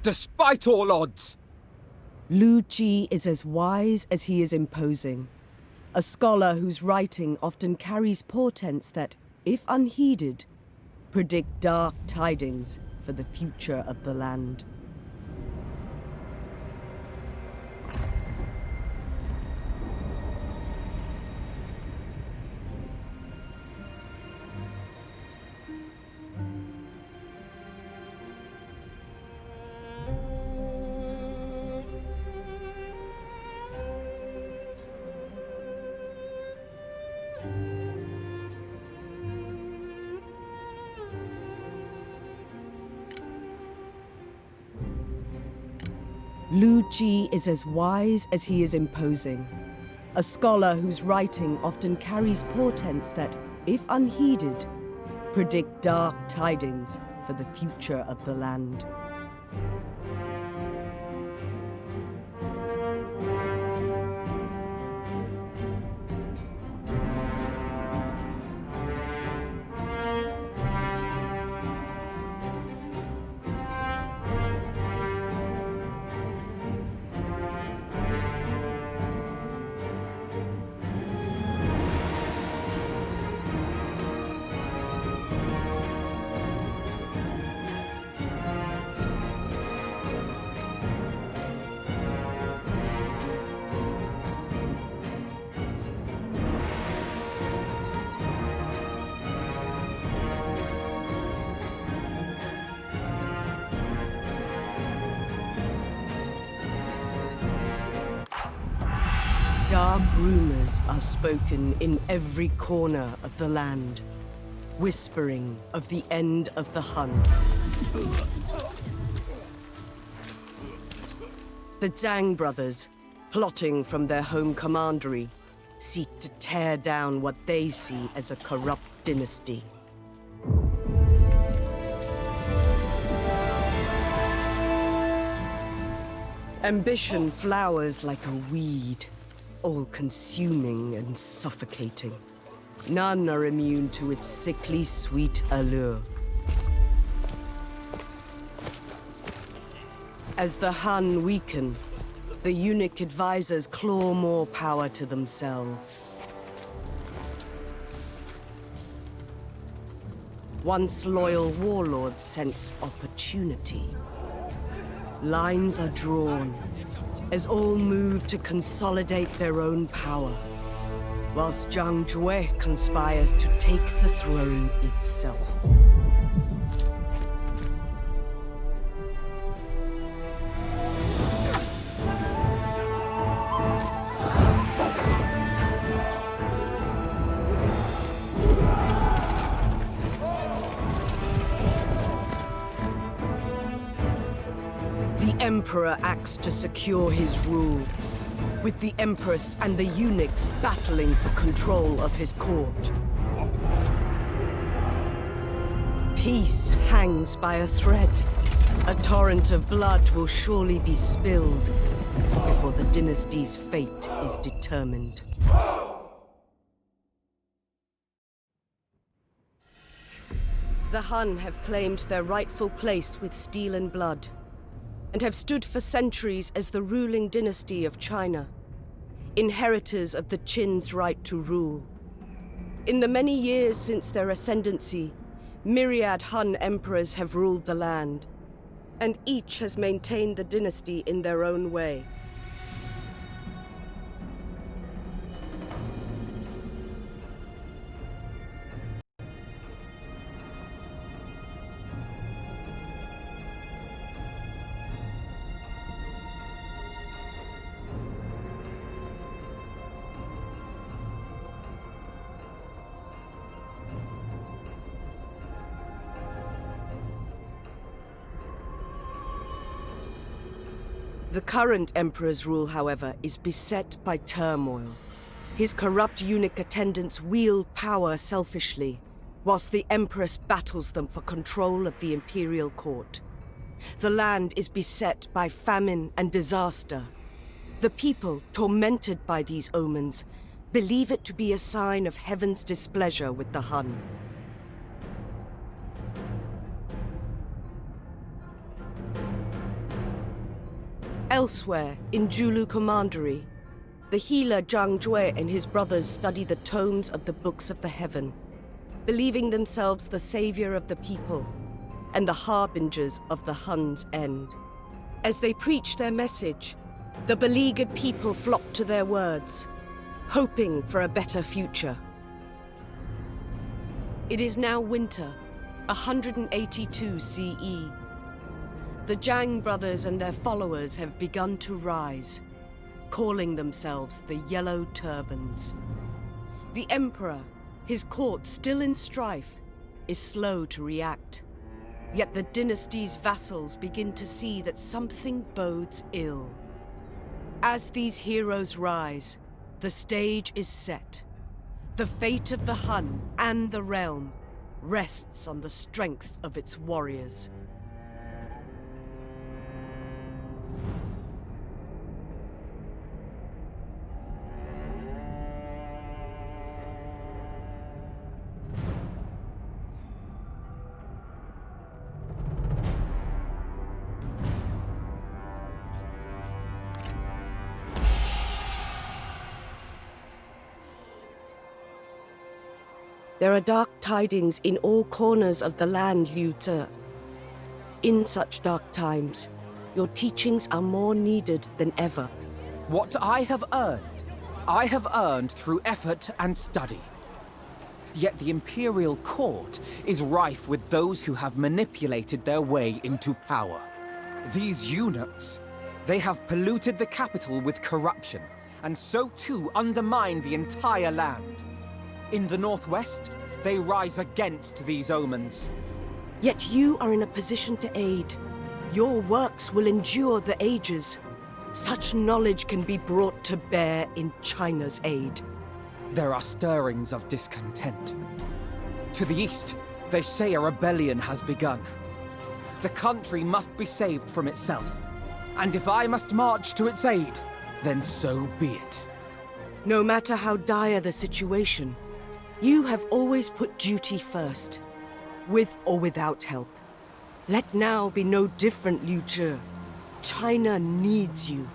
despite all odds. Lu Ji is as wise as he is imposing. A scholar whose writing often carries portents that, if unheeded, predict dark tidings for the future of the land. Lu Ji is as wise as he is imposing. A scholar whose writing often carries portents that, if unheeded, predict dark tidings for the future of the land. Dark rumors are spoken in every corner of the land, whispering of the end of the Hun. The Zhang brothers, plotting from their home commandery, seek to tear down what they see as a corrupt dynasty. Ambition flowers like a weed, all-consuming and suffocating. None are immune to its sickly sweet allure. As the Han weaken, the eunuch advisors claw more power to themselves. Once loyal warlords sense opportunity. Lines are drawn, as all move to consolidate their own power, whilst Zhang Jue conspires to take the throne itself. The Emperor acts to secure his rule, with the Empress and the eunuchs battling for control of his court. Peace hangs by a thread. A torrent of blood will surely be spilled before the dynasty's fate is determined. The Han have claimed their rightful place with steel and blood, and have stood for centuries as the ruling dynasty of China, inheritors of the Qin's right to rule. In the many years since their ascendancy, myriad Han emperors have ruled the land, and each has maintained the dynasty in their own way. The current Emperor's rule, however, is beset by turmoil. His corrupt eunuch attendants wield power selfishly, whilst the Empress battles them for control of the Imperial Court. The land is beset by famine and disaster. The people, tormented by these omens, believe it to be a sign of heaven's displeasure with the Han. Elsewhere, in Julu Commandery, the healer Zhang Jue and his brothers study the tomes of the Books of the Heaven, believing themselves the savior of the people and the harbingers of the Hun's end. As they preach their message, the beleaguered people flock to their words, hoping for a better future. It is now winter, 182 CE. The Zhang brothers and their followers have begun to rise, calling themselves the Yellow Turbans. The Emperor, his court still in strife, is slow to react. Yet the dynasty's vassals begin to see that something bodes ill. As these heroes rise, the stage is set. The fate of the Hun and the realm rests on the strength of its warriors. There are dark tidings in all corners of the land, Liu Ze. In such dark times, your teachings are more needed than ever. What I have earned through effort and study. Yet the Imperial Court is rife with those who have manipulated their way into power. These eunuchs, they have polluted the capital with corruption, and so too undermine the entire land. In the northwest, they rise against these omens. Yet you are in a position to aid. Your works will endure the ages. Such knowledge can be brought to bear in China's aid. There are stirrings of discontent. To the east, they say a rebellion has begun. The country must be saved from itself. And if I must march to its aid, then so be it. No matter how dire the situation, you have always put duty first, with or without help. Let now be no different, Liu Zhe. China needs you.